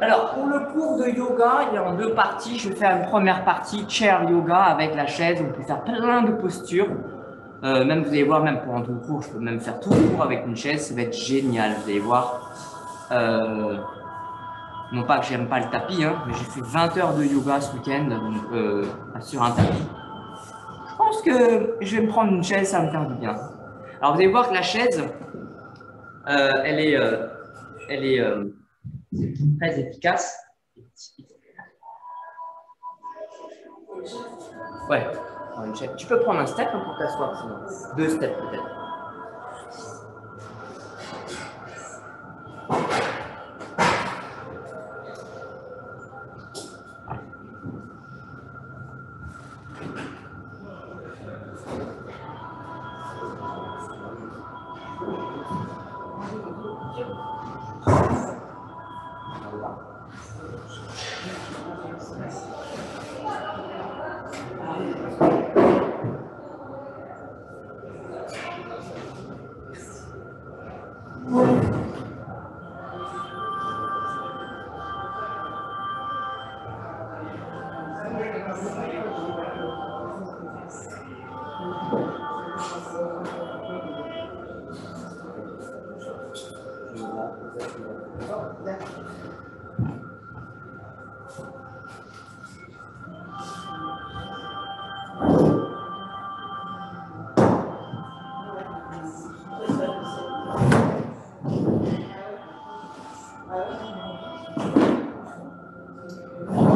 Alors, pour le cours de yoga, il est en deux parties. Je vais faire une première partie, chair yoga, avec la chaise. On peut faire plein de postures. Même, vous allez voir, même pendant tout le cours, je peux même faire tout le cours avec une chaise. Ça va être génial, vous allez voir. Non pas que j'aime pas le tapis, hein, mais j'ai fait 20 heures de yoga ce week-end sur un tapis. Je pense que je vais me prendre une chaise, ça va me faire du bien. Alors, vous allez voir que la chaise, elle est très efficace. Ouais, une chaise. Tu peux prendre un step pour t'asseoir, sinon. 2 steps peut-être.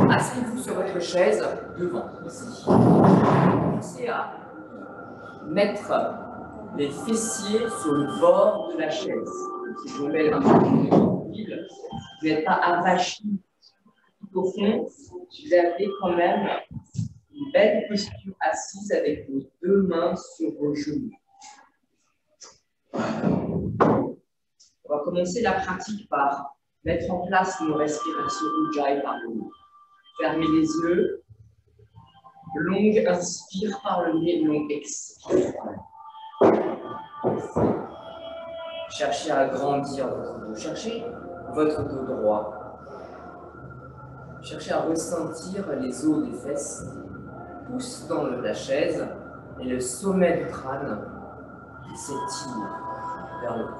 Asseyez-vous sur votre chaise devant. Commencez à mettre les fessiers sur le bord de la chaise. Si je vous mets un peu vous n'êtes pas avachi tout au fond. Vous avez quand même une belle posture assise avec vos 2 mains sur vos genoux. On va commencer la pratique par mettre en place nos respirations Ujjayi par le nez. Fermez les yeux. Longue inspire par le nez, longue expire par le nez. Cherchez à agrandir votre dos. Cherchez votre dos droit. Cherchez à ressentir les os des fesses qui poussent dans la chaise et le sommet du crâne qui s'étire vers le cou.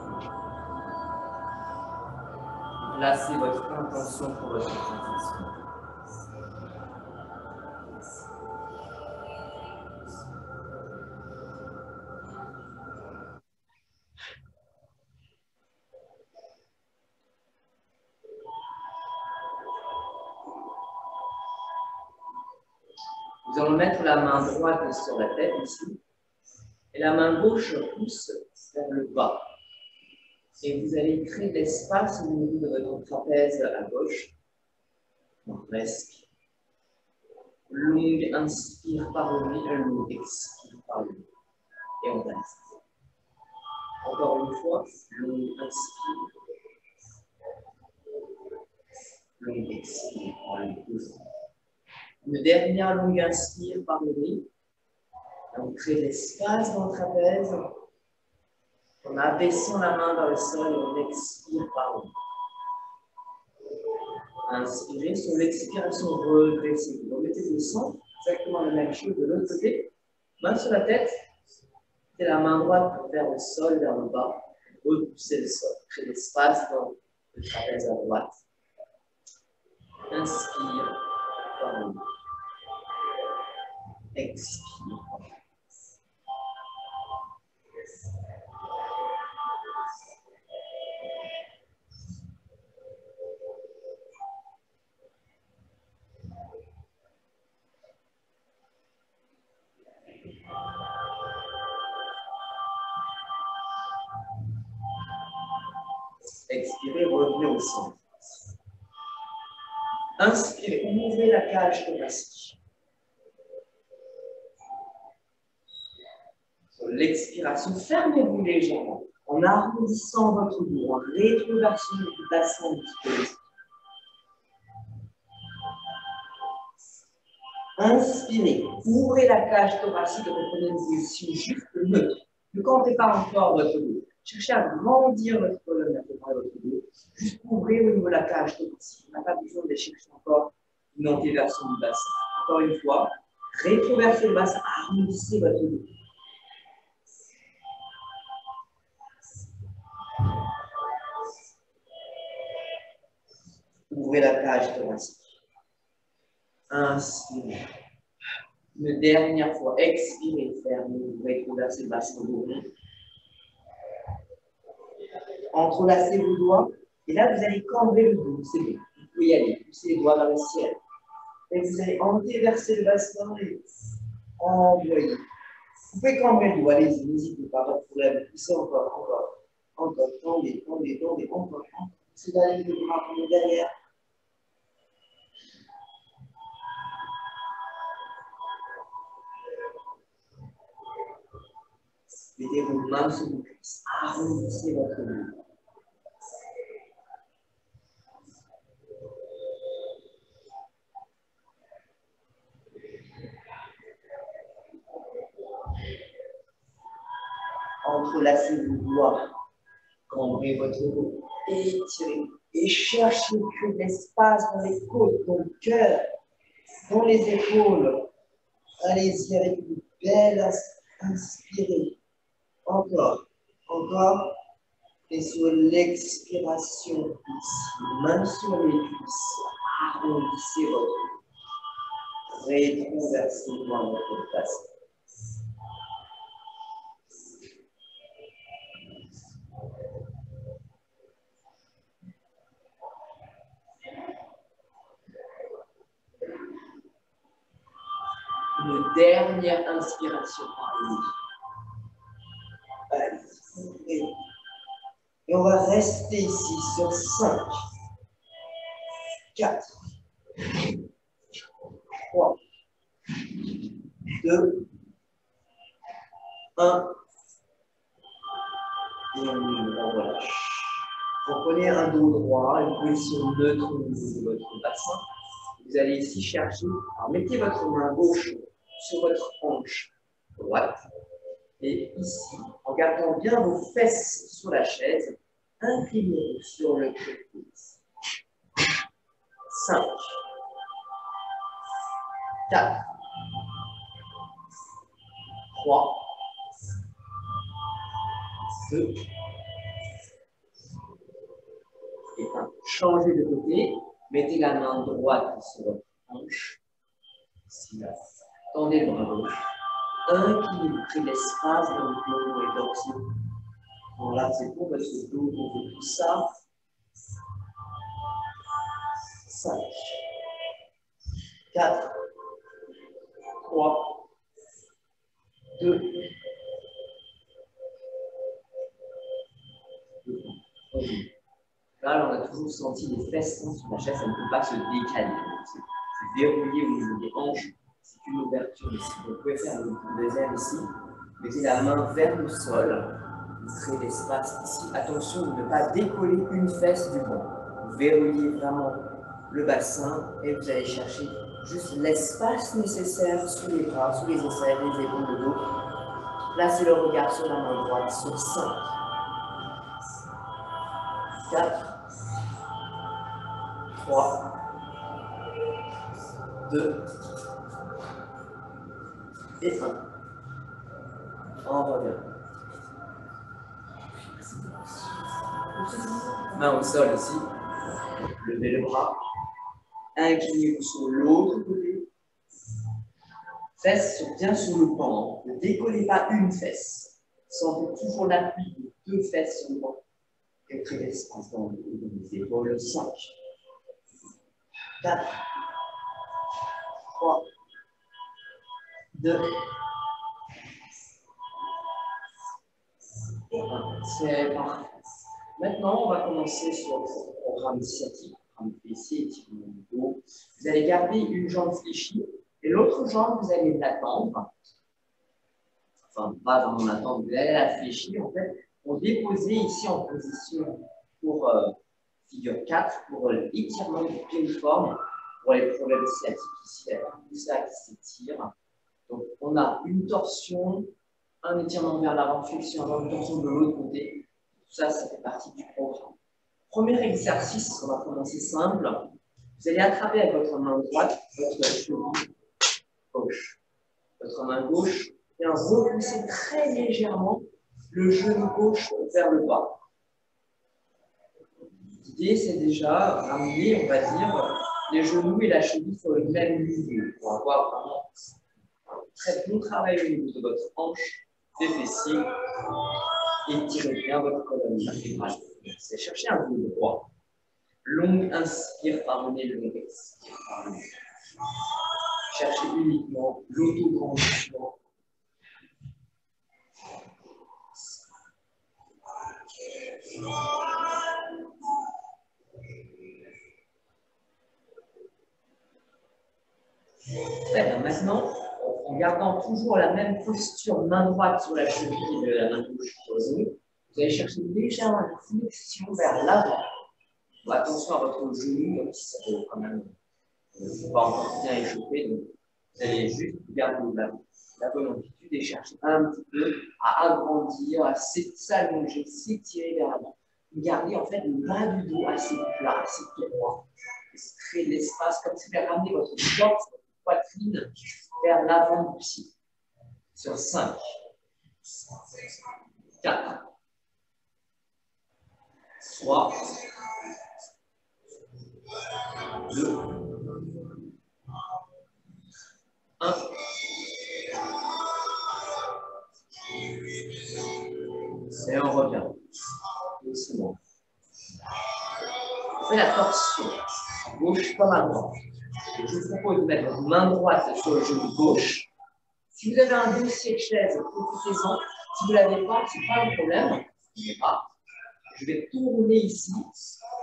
Placez votre intention pour votre pratique. Nous allons mettre la main droite sur la tête ici, et la main gauche pousse vers le bas. Et vous allez créer de l'espace au niveau de votre trapèze à gauche. Donc, presque. Longue inspire par le nez, longue expire par le nez. Et on reste. Encore une fois, longue inspire. Longue expire par le nez. Une dernière longue inspire par le nez. On crée de l'espace dans le trapèze. En abaissant la main vers le sol et on expire par le nez. Inspirez, sur l'expiration, redressez. Vous remettez le sang, exactement la même chose de l'autre côté. Main sur la tête, et la main droite vers le sol, vers le bas. Repoussez le sol. Créez l'espace dans le trapèze à droite. Inspire par le nez. Expire. Expirez, revenez au centre. Inspirez, ouvrez la cage thoracique. Sur l'expiration, fermez-vous légèrement en arrondissant votre dos, en rétroversion du bassin du petit. Inspirez, ouvrez la cage thoracique, reprenez une position juste neutre. Ne comptez pas encore votre dos. Cherchez à grandir votre colonne vertébrale. Juste ouvrez au niveau de la cage thoracique. On n'a pas besoin de chercher encore une antéversion du bassin. Encore une fois, rétroversez le bassin, arrondissez votre dos. Ouvrez la cage thoracique. Inspirez. Une dernière fois, expirez, fermez, rétroversez le bassin dos rond. Entrelacez vos doigts. Et là, vous allez cambrer le dos. C'est bien. Vous pouvez y aller. Poussez les doigts vers le ciel. Et vous allez antéverser le bassin et envoyer. Vous pouvez cambrer le dos. Allez-y, n'hésitez pas. Pas de problème. Poussez encore, encore. Encore. Tendez, tendez, tendez. Encore. Poussez d'aller le bras pour le derrière. Mettez vos mains sur vos cuisses. Arrondissez votre dos. Entrelacez vos doigts, cambrez votre dos, étirez et cherchez que l'espace dans les côtes, dans le cœur, dans les épaules. Allez-y avec une belle inspirée. Encore, encore. Et sur l'expiration, ici, main sur les cuisses, arrondissez votre dos. Rétroversez dans votre bassin. Une dernière inspiration par le nez. Allez, et on va rester ici sur 5, 4, 3, 2, 1. Et on relâche. Reprenez un dos droit, une position neutre au niveau de votre bassin. Vous allez ici chercher, alors mettez votre main gauche sur votre hanche droite. Et ici, en gardant bien vos fesses sur la chaise, inclinez-vous sur le côté. 5, 4, 3, 2, et 1. Changez de côté. Mettez la main droite sur votre hanche. Ici, là. Tendez le bras gauche. Inclinez-vous, créez l'espace dans le dos et dorsaux. Bon, là, c'est pour votre dos, on fait tout ça. 5, 4, 3, 2, 1. Là, on a toujours senti les fesses sur la chaise, ça ne peut pas se décaler. C'est verrouillé au niveau des hanches, c'est une ouverture ici. Vous pouvez faire le deuxième ici. Mettez la main vers le sol, vous créez l'espace ici. Attention de ne pas décoller une fesse du banc. Vous verrouillez vraiment le bassin et vous allez chercher juste l'espace nécessaire sous les bras, sous les aisselles, les épaules, le dos. Placez le regard sur la main droite sur 5, 4, 3, 2 et 1. On revient. Main au sol ici. Levez le bras. Inclinez-vous sur l'autre côté. Fesses bien sur le pan. Ne décollez pas une fesse. Sentez toujours l'appui de 2 fesses sur le pan. Et créez l'espace dans les épaules. 5, 4, 3, 2, et 1. C'est parfait. Maintenant, on va commencer sur le programme sciatique, programme fessier, étirement du dos. Vous allez garder une jambe fléchie et l'autre jambe, vous allez l'attendre. Enfin, pas vraiment l'attendre, vous allez la fléchir en fait, pour déposer ici en position pour figure 4, pour l'étirement du piriforme, pour les problèmes sciatiques ici, tout ça qui s'étire. Donc, on a une torsion, un étirement vers l'avant, flexion avant, une torsion de l'autre côté. Tout ça, ça fait partie du programme. Premier exercice, on va commencer simple. Vous allez attraper avec votre main droite votre cheville gauche. Votre main gauche vient repousser très légèrement le genou gauche vers le bas. L'idée, c'est déjà ramener, on va dire, les genoux et la cheville sur le même niveau pour avoir vraiment un très bon travail au niveau de votre hanche, des fessiers, et tirez bien votre colonne vertébrale. C'est chercher un dos droit. Long inspire par le nez, long expire par le nez. Cherchez uniquement l'autograndissement. Très bien. Maintenant, en gardant toujours la même posture, main droite sur la cheville et la main gauche sur le genou, vous allez chercher légèrement une flexion vers l'avant. Attention à votre genou, même si ça peut quand même pas encore bien échauffé. Donc, vous allez juste garder la bonne amplitude et chercher un petit peu à agrandir, à s'allonger, s'étirer vers l'avant. Gardez en fait le bas du dos assez plat, assez droit. Créer de l'espace comme si vous voulez ramener votre torse, votre poitrine vers l'avant du pied. Sur 5, 4, 3, 2, 1. Et on revient. Doucement. On fait la torsion, à gauche comme à droite. Et je vous propose de mettre votre main droite sur le genou gauche. Si vous avez un dossier de chaise, profitez-en. Si vous ne l'avez pas, ce n'est pas un problème. Je vais tourner ici,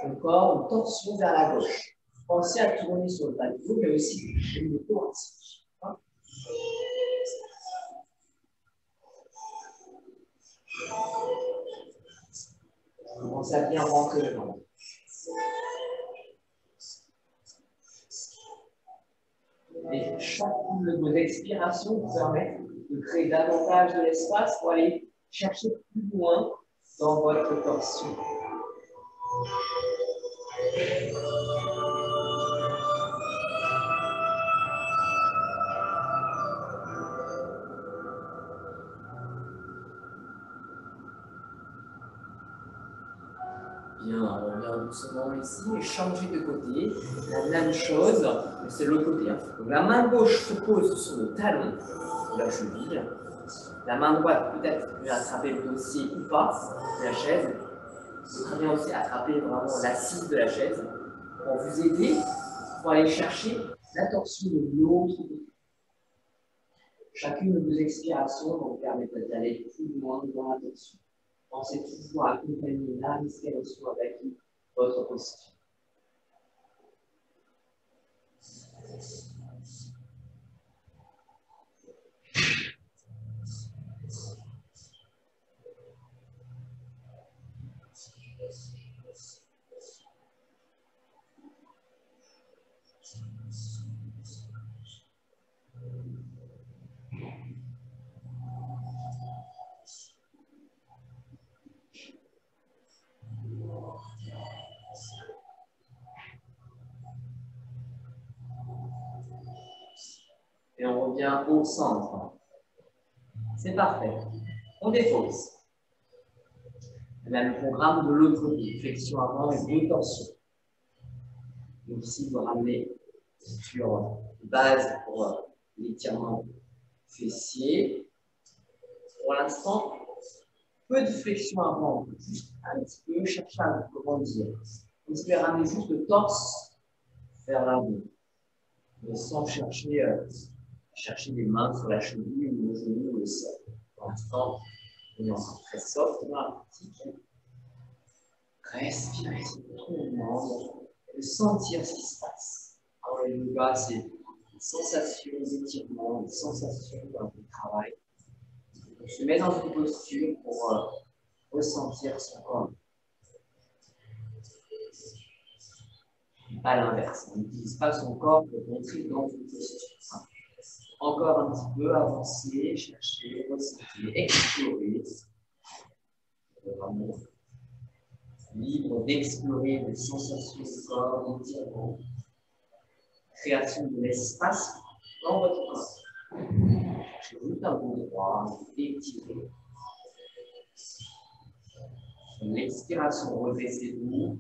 encore une torsion vers la gauche. Pensez à tourner sur le bas du dos, mais aussi le dos ainsi. Commencez à bien rentrer le ventre. Et chacune de vos expirations vous permet de créer davantage de l'espace pour aller chercher plus loin dans votre torsion. Bien, on revient doucement ici et changer de côté. La même chose, mais c'est l'autre côté. Donc la main gauche se pose sur le talon de la cheville. La main droite peut-être peut attraper le dossier ou pas de la chaise. Vous pouvez très bien aussi attraper vraiment l'assise de la chaise pour vous aider pour aller chercher la torsion de l'autre côté. Chacune de vos expirations va vous permettre d'aller plus loin dans la torsion. Pensez toujours à accompagner la respiration avec votre posture. Et on revient au centre. C'est parfait. On dépose. On a le programme de l'autre côté. Flexion avant et rotation. Donc ici, vous ramenez sur base pour l'étirement fessier. Pour l'instant, peu de flexion avant. Juste un petit peu, chercher à grandir. Vous pouvez ramener juste le torse vers l'avant. Mais sans chercher les mains sur la cheville ou le genou ou le sol. Pour l'instant, on est encore très soft dans la pratique. Respirez profondément et sentir ce qui se passe. Alors, le yoga, c'est des sensations d'étirement, des sensations dans le travail. On se met dans une posture pour ressentir son corps. À l'inverse, on n'utilise pas son corps pour rentrer dans une posture. Encore un petit peu, avancer, chercher, ressentir, explorer. Vraiment libre d'explorer des sensations du corps, d'étirement, création de l'espace dans votre corps. Cherchez juste un bon droit, étirez. L'expiration, redressez-vous.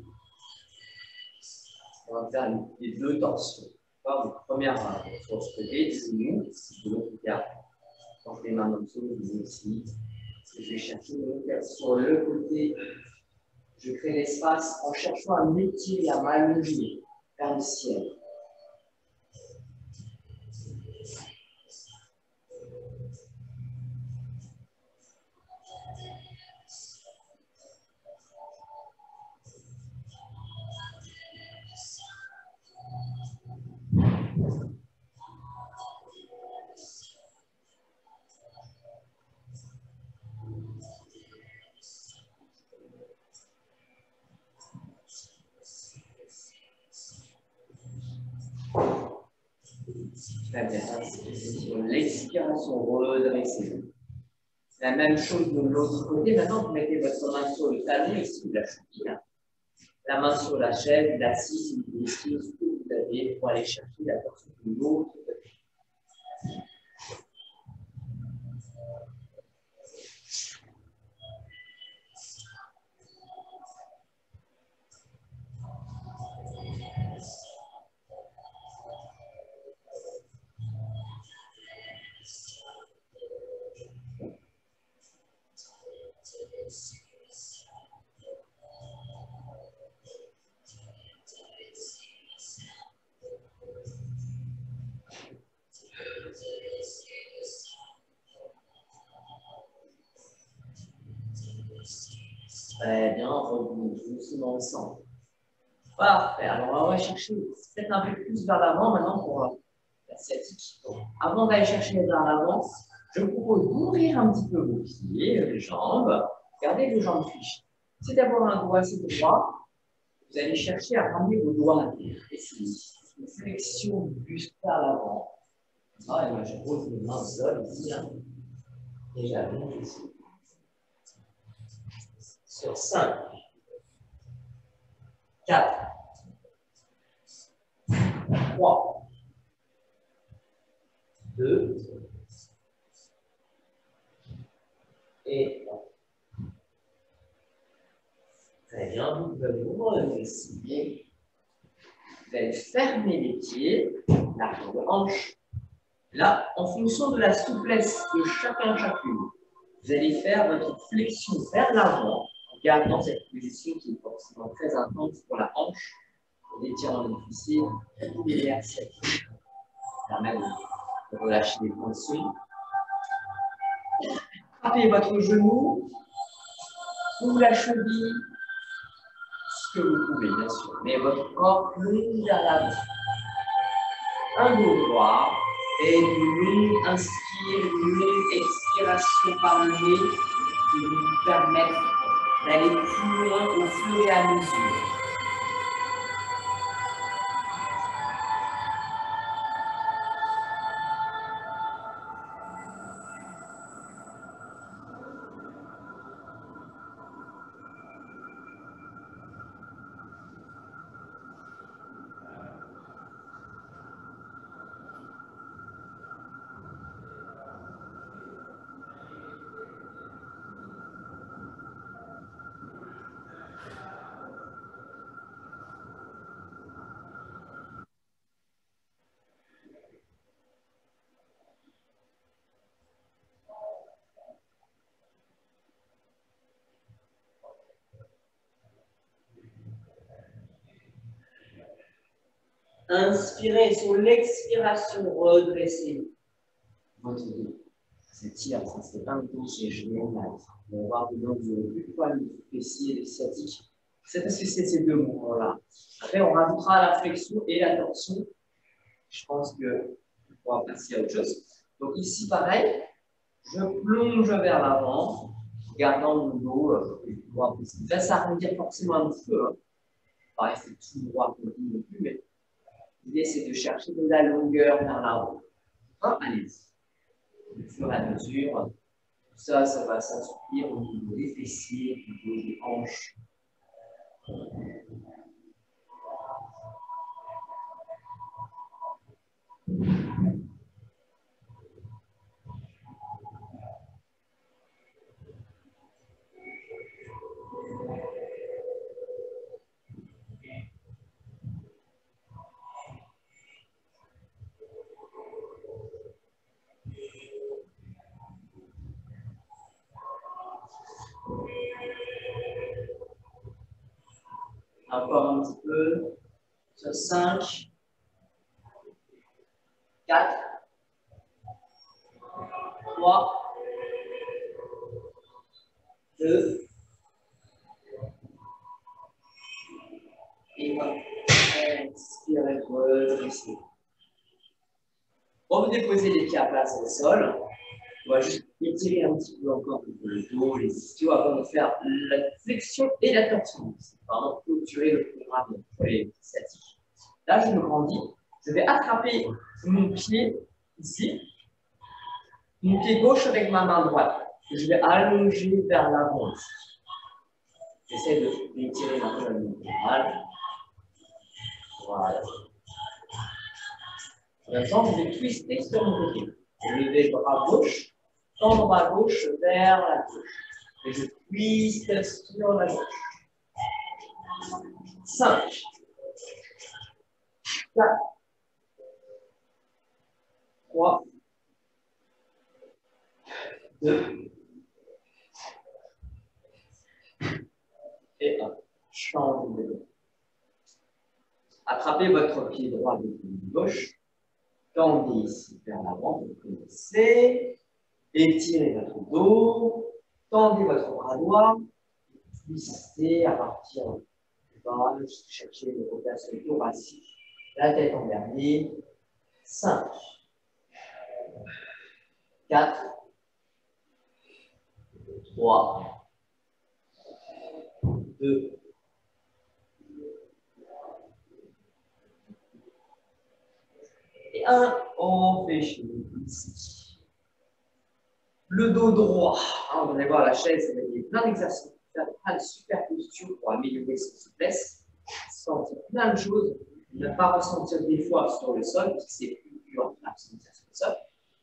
On va faire les deux torsions. Première sur ce côté, des genoux, de l'autre côté. Quand les mains en dessous, vous aussi. Je vais chercher sur le côté. Je crée l'espace en cherchant à m'étirer, à m'allonger vers le ciel. Très bien. Sur l'expiration, redressez-vous. La même chose de l'autre côté. Maintenant, vous mettez votre main sur le talon ici, de la cheville. La main sur la chaise, l'assise, vous décidez ce que vous avez pour aller chercher la torsion de l'autre côté. Très bien, rebouge doucement au centre. Parfait. Alors, on va chercher peut-être un peu plus vers l'avant maintenant pour la sciatique. Avant d'aller chercher vers l'avant, je vous propose d'ouvrir un petit peu vos pieds, les jambes. Gardez les jambes fléchies. C'est d'avoir un doigt assez droit. Vous allez chercher à ramener vos doigts à terre. Essayez. Une flexion du buste vers l'avant. Ah, et moi, je pose mes mains au sol ici. Et j'allonge ici. Sur 5, 4, 3, 2 et 1. Très bien, vous allez vous redresser. Vous allez fermer les pieds, la hanche. Là, en fonction de la souplesse de chacun chacune, vous allez faire votre flexion vers l'avant, en gardant cette position qui est forcément très intense pour la hanche. Vous étirez le fessier, vous les acceptez. Ça permet de relâcher les tensions. Frappez votre genou, ou la cheville, ce que vous pouvez, bien sûr. Mais votre corps plonge vers l'avant. Un dos droit et une longue inspire, une longue expiration par le nez qui vous permettre d'aller plus loin au fur et à mesure. Inspirez, sur l'expiration, redressez votre dos. S'étire, ça c'est pas un dos qui est génial. On va voir dedans que vous n'avez plus de poids de fessier et de sciatique. C'est parce que c'est ces deux mouvements-là. Après, on rajoutera la flexion et la torsion. Je pense qu'on pourra passer à autre chose. Donc ici, pareil, je plonge vers l'avant, gardant mon dos droit possible. Là, ça arrondir forcément un petit peu. Hein. Pareil, c'est tout droit qu'on dit non plus, mais l'idée, c'est de chercher de la longueur vers l'avant. Hein, allez-y. Au fur et à mesure, tout ça, ça va s'assouplir au niveau des fessiers, au niveau des hanches. Encore un petit peu. Sur 5, 4, 3, 2, et 1. Expirez, redressez. Bon, vous déposez les pieds à plat sur le sol. On va juste étirer un petit peu encore le dos, les ischios, avant de faire la flexion et la torsion. C'est vraiment clôturer le programme pour les statiques. Là, je me grandis. Je vais attraper mon pied ici, mon pied gauche avec ma main droite. Je vais allonger vers l'avant ici. J'essaie d'étirer ma colonne latérale. Voilà. En même temps, je vais twister sur mon côté. Je vais lever le bras gauche, tendre bras gauche vers la gauche. Et je twiste sur la gauche. 5, 4, 3, 2, et 1. Change de dos. Attrapez votre pied droit avec le pied gauche. Tendez ici vers l'avant, vous connaissez. Étirez votre dos. Tendez votre bras droit. Twistez à partir du bas. Cherchez les rotations thoraciques. La tête en dernier. 5, 4, 3, 2, et 1. On fait chez nous ici. Le dos droit. Vous allez voir la chaise, il y a plein d'exercices, plein de super postures pour améliorer son souplesse. Sentir plein de choses. Ne pas ressentir des fois sur le sol, parce que c'est plus dur de ressentir sur le sol.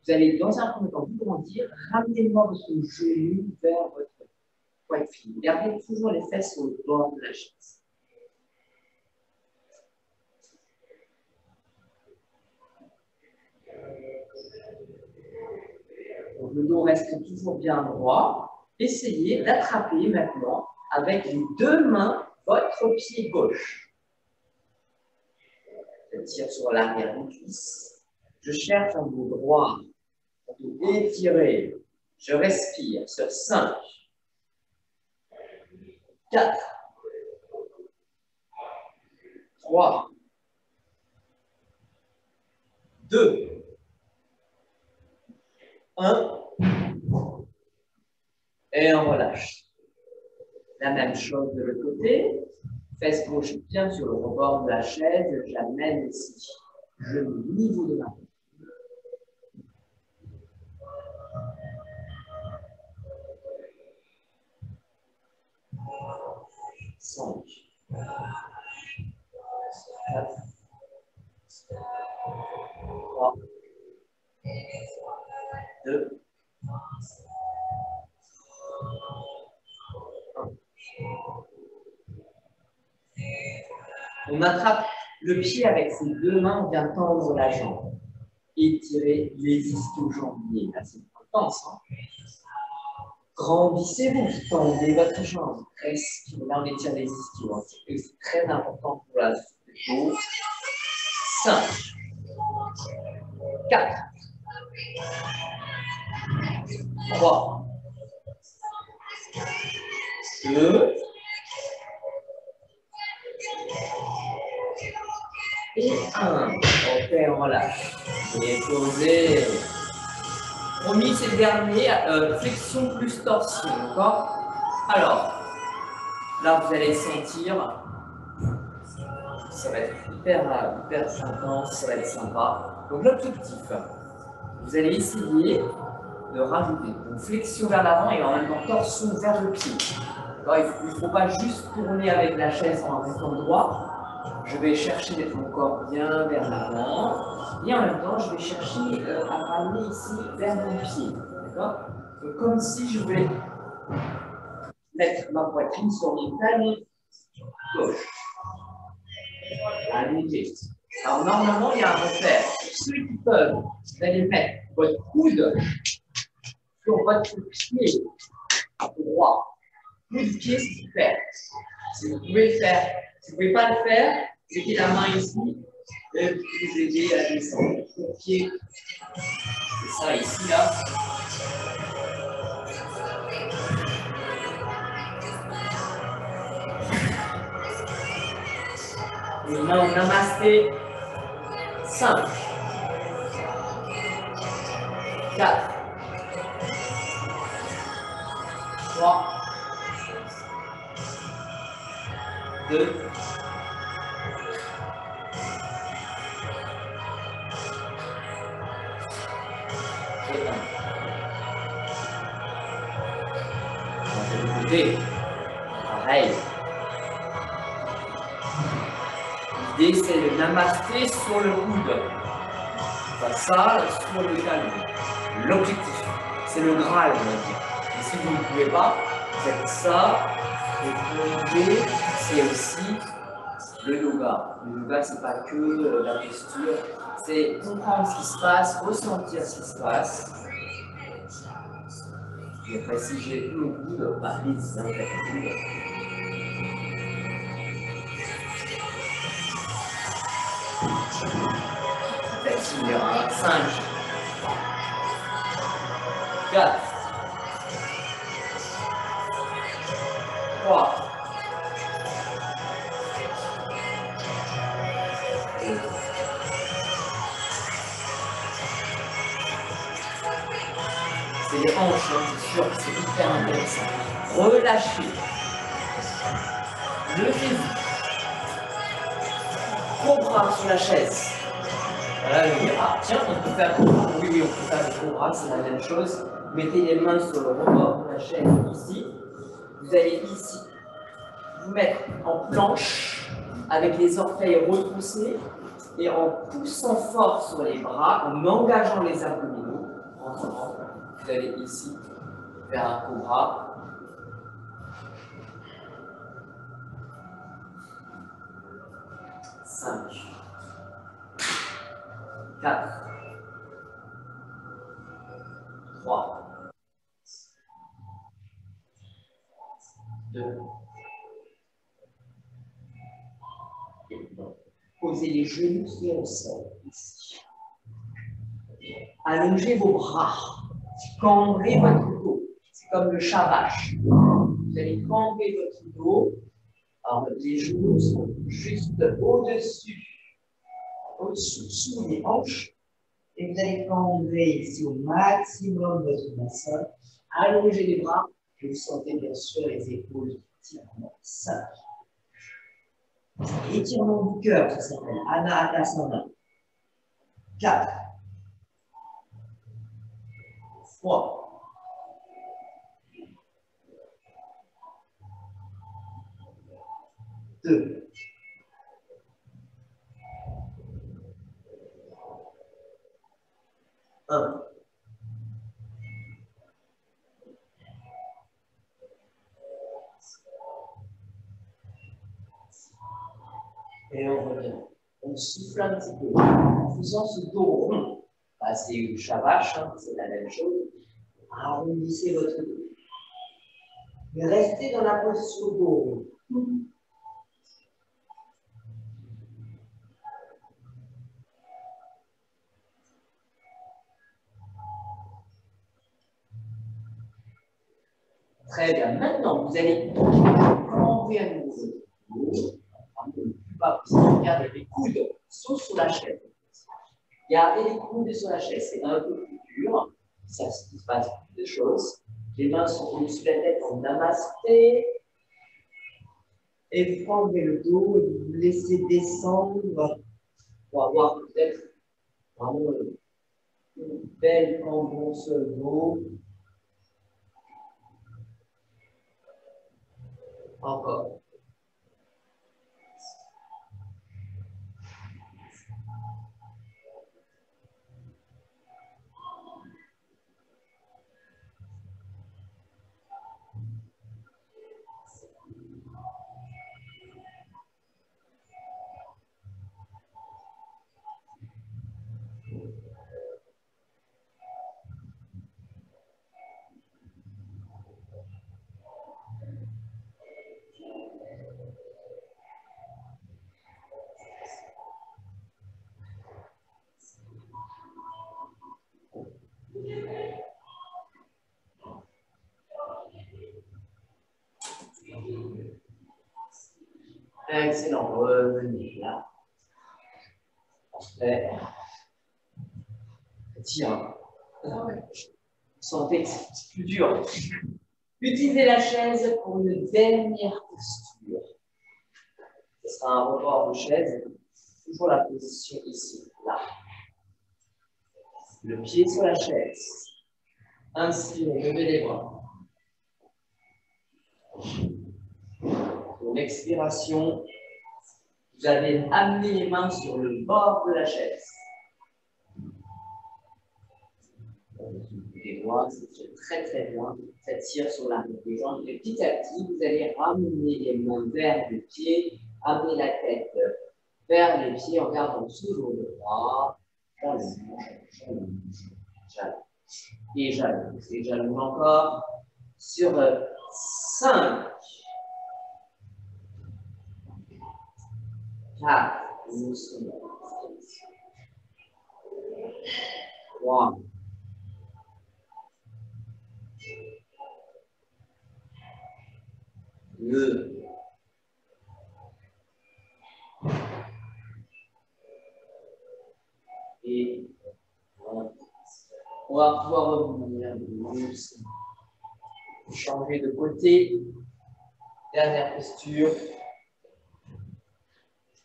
Vous allez dans un premier temps vous grandir, ramenez-moi votre genou vers votre poitrine. Gardez toujours les fesses sur le bord de la chaise. Donc, le dos reste toujours bien droit. Essayez d'attraper maintenant avec les deux mains votre pied gauche. Je tire sur l'arrière des cuisses. Je cherche un dos droit. Étirez. Je respire sur 5, 4, 3, 2, 1. Et on relâche. La même chose de l'autre côté. Fesse gauche bien sur le rebord de la chaise. J'amène ici. Genou au niveau de ma tête. 5, 4, 3, 2, 1. On attrape le pied avec ses deux mains, on vient tendre la jambe. Étirez les ischio-jambiers. Là, c'est intense. Grandissez-vous, tendez votre jambe. Respirez. Là, on étire les ischios. C'est très important pour la dos. 5, 4, 3, 2, et 1. Ok, on relâche. Déposez. Promis, c'est le dernier. Flexion plus torsion, d'accord? Alors, là, vous allez sentir. Ça va être hyper intense, ça va être sympa. Donc, l'objectif, vous allez essayer de rajouter une flexion vers l'avant et en même temps torsion vers le pied. Il ne faut pas juste tourner avec la chaise en restant droit. Je vais chercher mon corps bien vers l'avant. Et en même temps, je vais chercher à ramener ici vers mon pied. D'accord? Comme si je voulais mettre ma poitrine sur mon talon gauche. Allongé. Alors, normalement, il y a un repère. Ceux qui peuvent, vous allez mettre votre coude sur votre pied droit. Coude pied super. Si vous pouvez le faire, si vous ne pouvez pas le faire, mettez la main ici et vous aidez à descendre. Coude pied, c'est ça ici, là. Les mains au namasté. 5, 4, 3, 2, et 1. On va côté. Pareil. L'idée, c'est le namasté sur le coude. Ça, sur le talon. L'objectif, c'est le Graal, on va dire. Et si vous ne pouvez pas, faites ça. Et l'idée, c'est aussi le yoga. Le yoga, c'est pas que la posture, c'est comprendre ce qui se passe, ressentir ce qui se passe. Et après, si j'ai le coude, bah, allez-y, faites le coude. Peut-être 5, 4, 3, 2, c'est les hanches, hein, c'est sûr, c'est hyper intéressant. Relâchez. Levez-vous. Cobra sur la chaise. Voilà, je dis, ah tiens, on peut faire cobra. Oui, on peut faire le cobra, c'est la même chose. Mettez les mains sur le rebord de la chaise ici. Vous allez ici vous mettre en planche avec les orteils retroussés et en poussant fort sur les bras, en engageant les abdominaux. Vous allez ici faire un cobra. 5, 4, 3, 2, et 1. Posez les genoux sur le sol, ici. Allongez vos bras. Cambrez votre dos. C'est comme le shavash. Vous allez cambrer votre dos. Alors, les genoux sont juste au-dessus, sous les hanches. Et vous allez cambrer ici au maximum votre bassin. Allongez les bras. Et vous sentez bien sûr les épaules qui tirent. 5. Étirement du cœur, ça s'appelle Anahatasana. 4. 3. 2. 1. Et on revient. On souffle un petit peu en faisant ce dos rond. Bah, c'est le shavash, hein, c'est la même chose. Arrondissez votre dos. Mais restez dans la position dos rond. Très bien. Maintenant, vous allez cambrer à nouveau le dos. Un peu plus bas possible. Regardez, les coudes sont sur la chaise. Gardez les coudes sur la chaise. C'est un peu plus dur. Ça se passe plus de choses. Les mains sont au-dessus de la tête en namasté. Et vous prendrez le dos et vous laissez descendre pour avoir peut-être vraiment une belle tendance sur le dos. Encore. Excellent. Revenez là. Parfait. Tiens. Sentez que c'est plus dur. Utilisez la chaise pour une dernière posture. Ce sera un rebord de chaise. Toujours la position ici, là. Le pied sur la chaise. Inspirez, levez les bras. Pour l'expiration, vous allez amener les mains sur le bord de la chaise. Les doigts, c'est très très bien. Ça tire sur la des jambes. Et petit à petit, vous allez ramener les mains vers le pied, amener la tête vers les pieds en gardant toujours le bras. Et j'allonge. Et j'allonge encore sur 5, 4, 3, 2, et 1. On va pouvoir revenir doucement. Changer de côté. Dernière posture.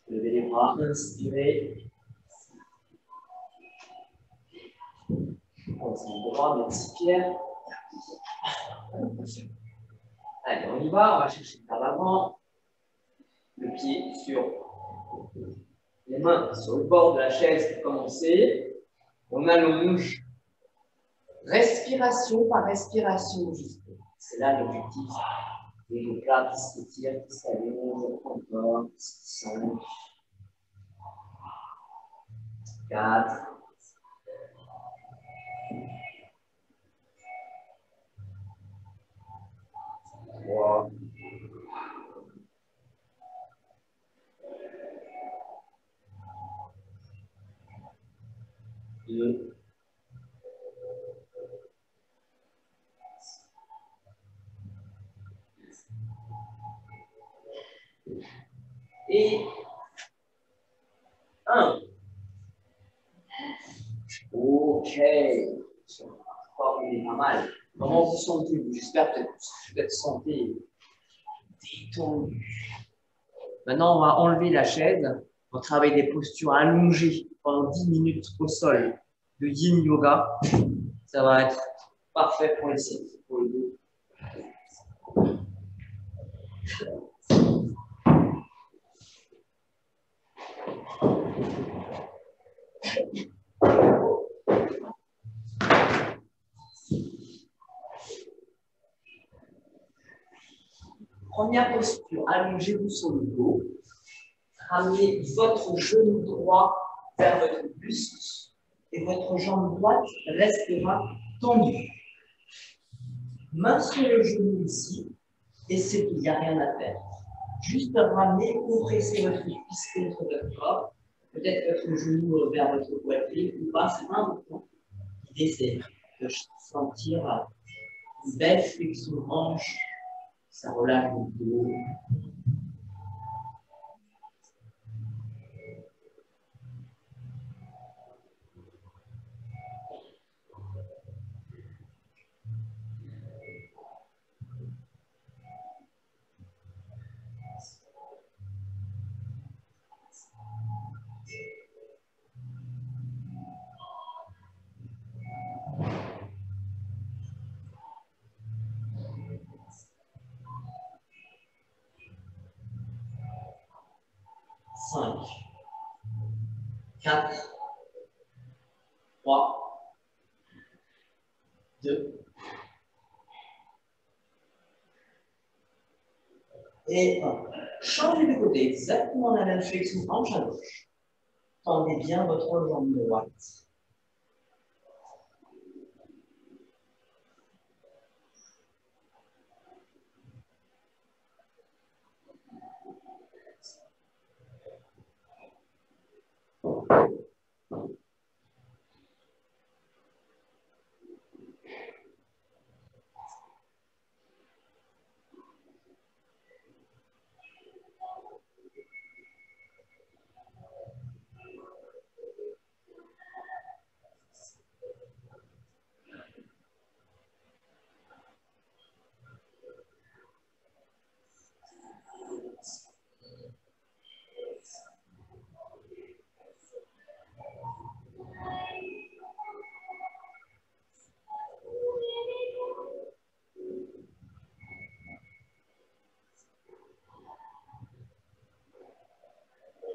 Levez les bras, inspirez. On s'en droit, merci Pierre. Allez, on y va, on va chercher par l'avant. Le pied sur les mains sur le bord de la chaise pour commencer. On allonge. Respiration par respiration, juste. C'est là l'objectif. Et donc là, qui s'étire, qui s'allonge, encore. 5, 4, 3, 2, et 1. Ok. Je crois qu'on est pas mal. Comment vous sentez-vous? J'espère que vous êtes santé détendu. Maintenant, on va enlever la chaise. On travaille des postures allongées pendant 10 minutes au sol de Yin Yoga. Ça va être parfait pour les sièges, pour le dos. Première posture, allongez-vous sur le dos. Ramenez votre genou droit vers votre buste et votre jambe droite restera tendue. Main sur le genou ici, et c'est tout, il n'y a rien à faire. Juste ramener, compresser votre cuisse contre votre corps, peut-être votre genou vers votre poitrine ou pas, c'est pas important. L'idée c'est de sentir une belle flexion de hanche, ça relâche le dos. 5, 4, 3, 2. Et 1. Changez de côté, exactement la même flexion, hanche à gauche. Tendez bien votre jambe droite.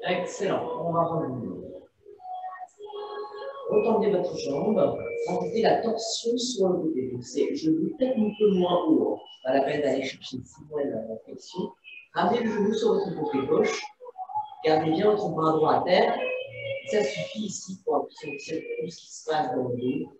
Excellent, on va revenir. Retendez votre jambe, sentez la torsion sur le côté. Donc c'est genou peut-être un peu moins haut. Pas la peine d'aller chercher si loin la flexion. Ramenez le genou sur votre côté gauche. Gardez bien votre bras droit à terre. Ça suffit ici pour sentir tout ce qui se passe dans le dos.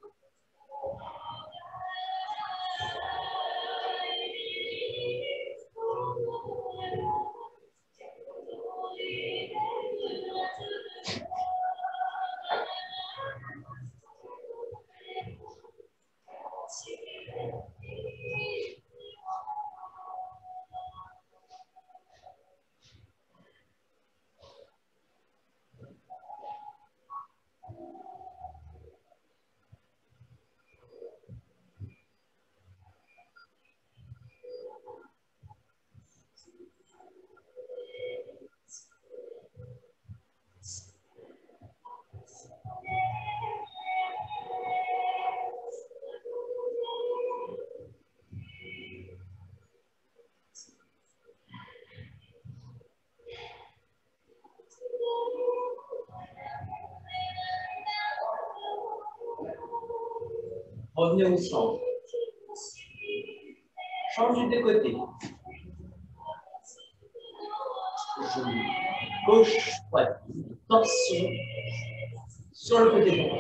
Revenez au centre. Changez de côté. Genou gauche, droite. Torsion sur le côté droit.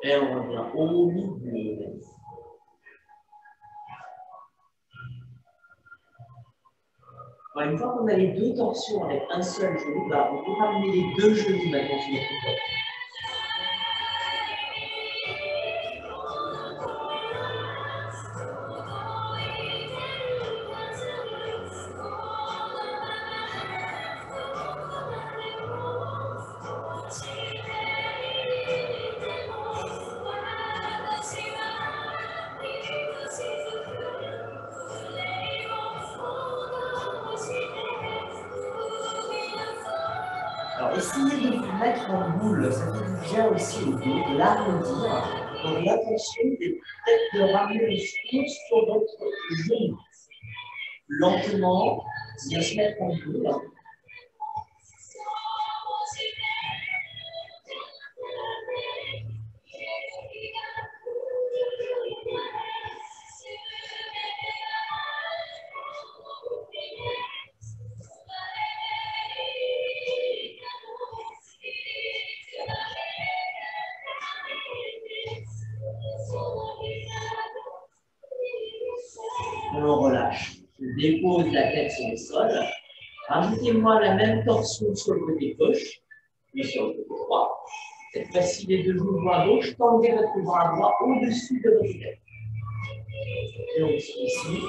Et on revient au milieu. Une fois qu'on a les deux torsions avec un seul genou, bah, on peut ramener les deux genoux maintenant sur notre corps. Alors, essayez de vous mettre en boule, ça fait du bien aussi au dos, de l'arrondir. Donc, l'attention est peut-être de ramener le souffle sur votre genou. Lentement, bien se mettre en boule. les pose la tête sur le sol. Rajoutez-moi la même torsion sur le côté gauche, puis sur le côté droit. Cette fois-ci, les deux genoux droit gauche, tendez votre bras droit au-dessus de votre tête. Et on suit ici.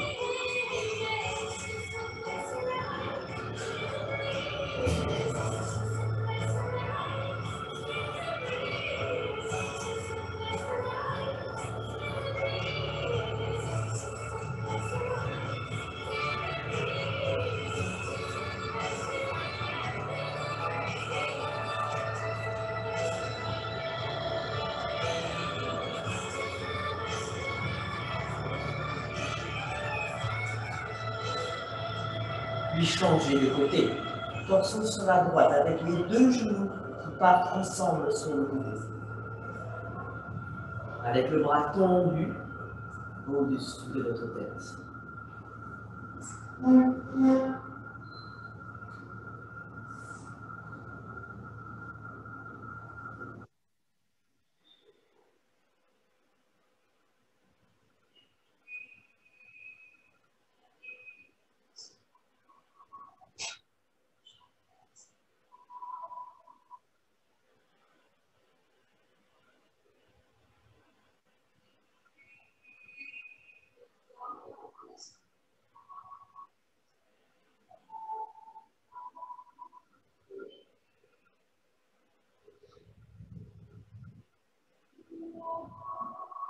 Puis changez de côté. Torsion sur la droite avec les deux genoux qui partent ensemble sur le côté. Avec le bras tendu au-dessus de votre tête.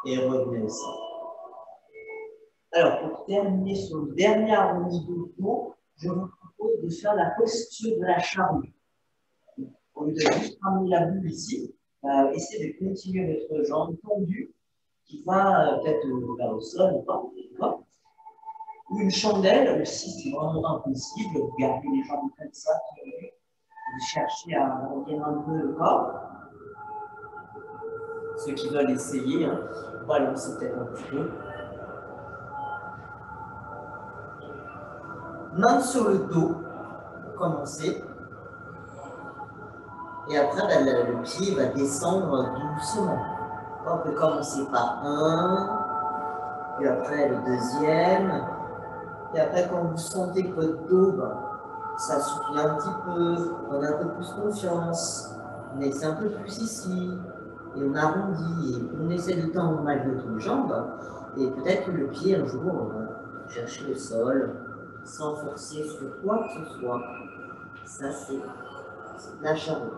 Et revenez aussi. Alors, pour terminer sur le dernier arrondissement de dos, je vous propose de faire la posture de la charrue. Au lieu de juste ramener la boule ici, essayez de continuer votre jambe tendue qui va peut-être vers le sol ou pas. Ou une chandelle, ou si c'est vraiment impossible, vous gardez les jambes comme ça, vous cherchez à remplir un peu le corps. Ceux qui veulent essayer, hein, balancez peut-être un petit peu. Main sur le dos, commencez. Et après, ben, le pied va descendre doucement. On peut commencer par un, puis après le deuxième. Et après, quand vous sentez que votre dos, ben, ça souffle un petit peu, on a un peu plus confiance, on essaie un peu plus ici, et on arrondit, et on essaie de tendre malgré tout les jambes, et peut-être que le pied, un jour, on va chercher le sol, sans forcer sur quoi que ce soit. Ça, c'est la charrue.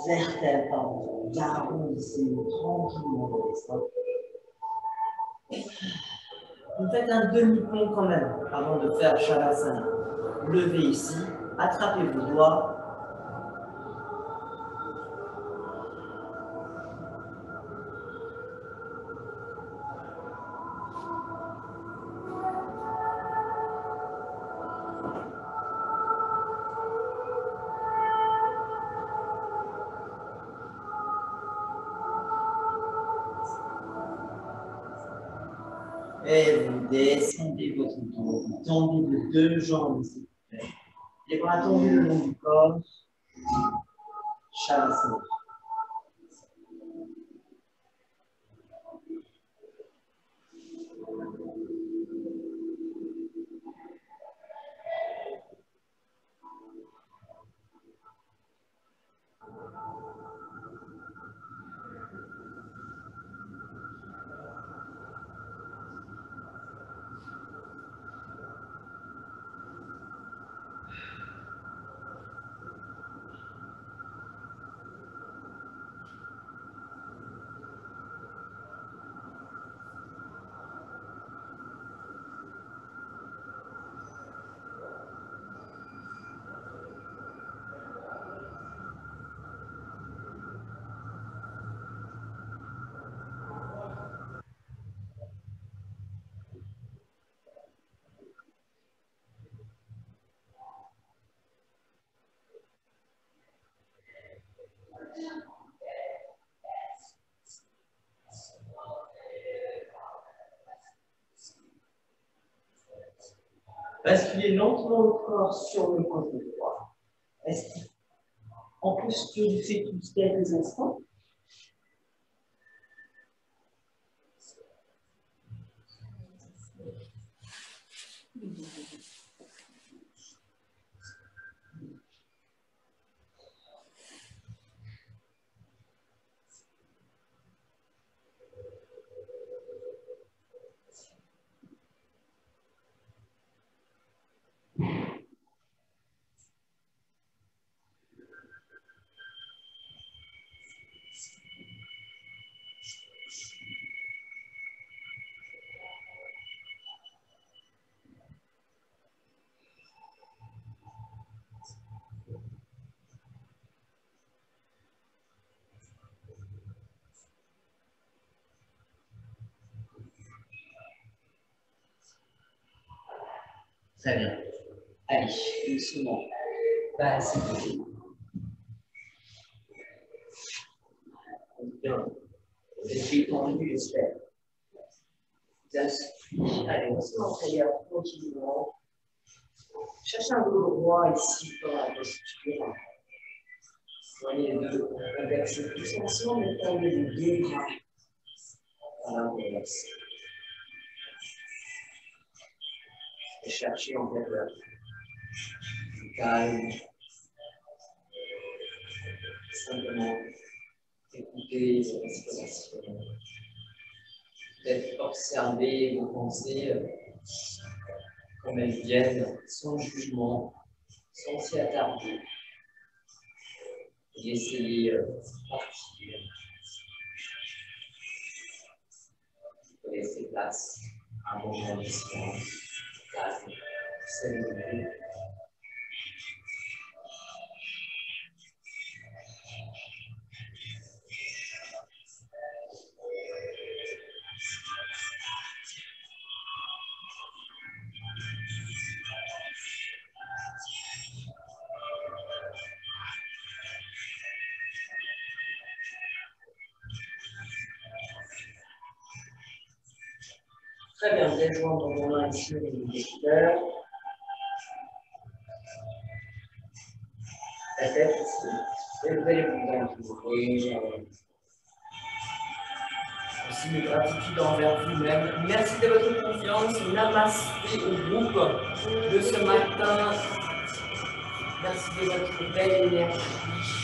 Vertèbre, arrondissez tranquillement le destin. Vous faites un demi-pont quand même avant de faire Shavasana. Levez ici, attrapez vos doigts. Et vous descendez votre dos, vous tendez les deux jambes ici. Les bras tendus le long du corps. Shavasana. Basculez lentement le corps sur le côté droit. Restez en posture du fœtus quelques instants. Très bien. Allez, doucement. Passez. Bien. Vous êtes détendu, j'espère. Vous inspirez. Allez, on se met en tranquillement. Cherchez un dos droit ici dans la posture. Soignez les deux. Inversez tous ensemble et tendez les deux bras. Voilà, on relaxe. Et cherchez en fait du calme. Simplement écouter les respirations. Peut-être observer vos pensées comme elles viennent, sans jugement, sans s'y attarder. Et laissez-les partir. Laissez place à un moment de silence, calme, sérénité. Très bien, vous allez joindre vos mains ici au niveau des cœurs. La tête ici. Et vous allez vous ouvrir. Aussi de gratitude envers vous-même. Merci de votre confiance. Namasté au groupe de ce matin. Merci de votre belle énergie.